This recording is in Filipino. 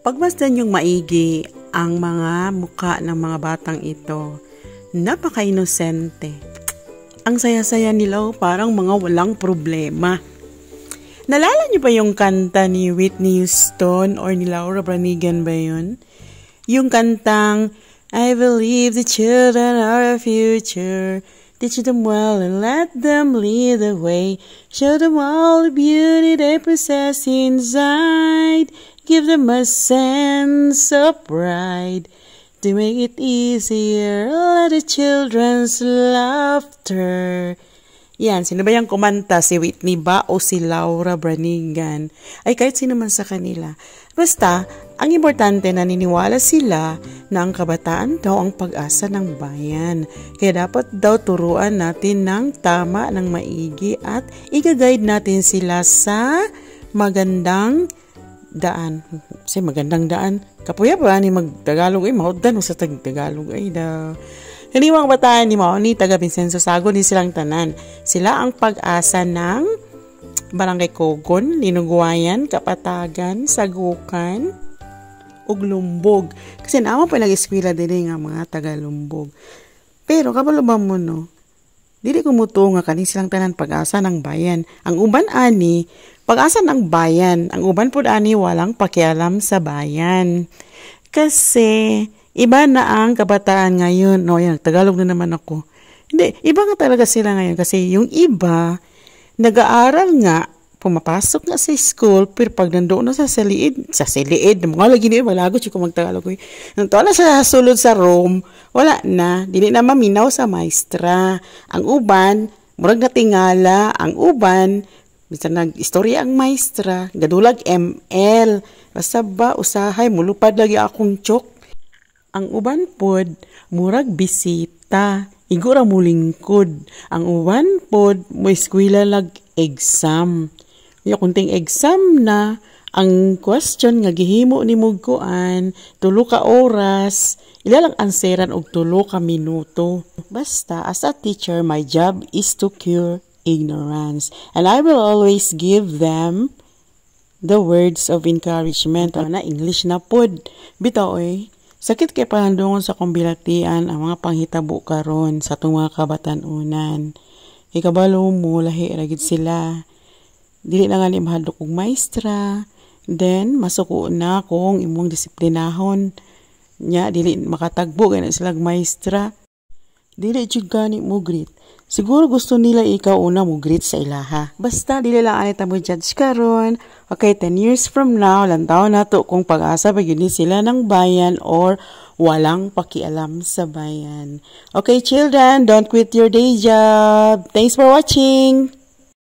Pagmasdan yung maigi ang mga muka ng mga batang ito. Napaka-inosente. Ang saya-saya nila, parang mga walang problema. Nalala niyo ba yung kanta ni Whitney Houston or ni Laura Branigan ba yun? Yung kantang, I believe the children are our future. Teach them well and let them lead the way. Show them all the beauty they possess inside. Give them a sense of pride. To make it easier, let the children's laughter. Yan, sino ba yung kumanta? Si Whitney ba o si Laura Branigan? Ay, kahit sino man sa kanila. Basta, ang importante naniniwala sila na ang kabataan daw ang pag-asa ng bayan. Kaya dapat daw turuan natin ng tama, ng maigi at i-guide natin sila sa magandang daan. Kasi magandang daan. Kapuya ba ni mag-Tagalog ay mahuddan o sa Tagalog ay da. Hindi mga kabataan ni Mao ni taga Vincenzo Sago ni silang tanan. Sila ang pag-asa ng Barangay Cogon, Linuguayan, Kapatagan, Sagukan, ug Lumbog. Kasi naman pa nag-eskwela din nga mga taga Lumbog. Pero kabalo ba mo no? Dili ko muto nga kani silang tanan pag-asa ng bayan. Ang uban ani pag-asa ng bayan. Ang uban pud ani walang pakialam sa bayan. Kasi iba na ang kabataan ngayon. No, yan, Tagalog na naman ako. Hindi, iba nga talaga sila ngayon kasi yung iba nag-aaral nga, pumapasok nga sa school, pero pag nandoon na sa siliid, mga lagi niyo, malagot siya kung mag-Tagalog ko. Nandoon na sa sulod sa room, wala na, dili na maminaw sa maestra. Ang uban, murag na tingala, ang uban, bisa nag-istorya ang maestra, gadulag ML, basta ba, usahay, mulupad lagi akong chok. Ang uban pod, murag bisita, igura mo lingkod. Ang uban pod, mo eskwela lag exam. Yung kunting exam na, ang question nga gihimo ni mugkuan, 3 ka oras, ilalang anseran og 3 ka minuto. Basta, as a teacher, my job is to cure ignorance. And I will always give them the words of encouragement. Na English na pod. Bitaw eh. Sakit kay pahandungon sa kumbilatian ang mga panghitabo karon sa itong mga kabatanunan. Ikabalo mo, lahi ragid sila. Dili na nga ni mahadlok og maestra. Then, masuko na kung imong disiplinahon. Nya, dili makatagbo, ganyan sila maestra. Dili jud gani mo greet. Siguro gusto nila ikaw una mo greet sa ilaha. Basta, dili lang anita mo judge karon. Okay, 10 years from now, lantaw na to kung pag-asa pa yun sila ng bayan or walang pakialam sa bayan. Okay, children, don't quit your day job. Thanks for watching.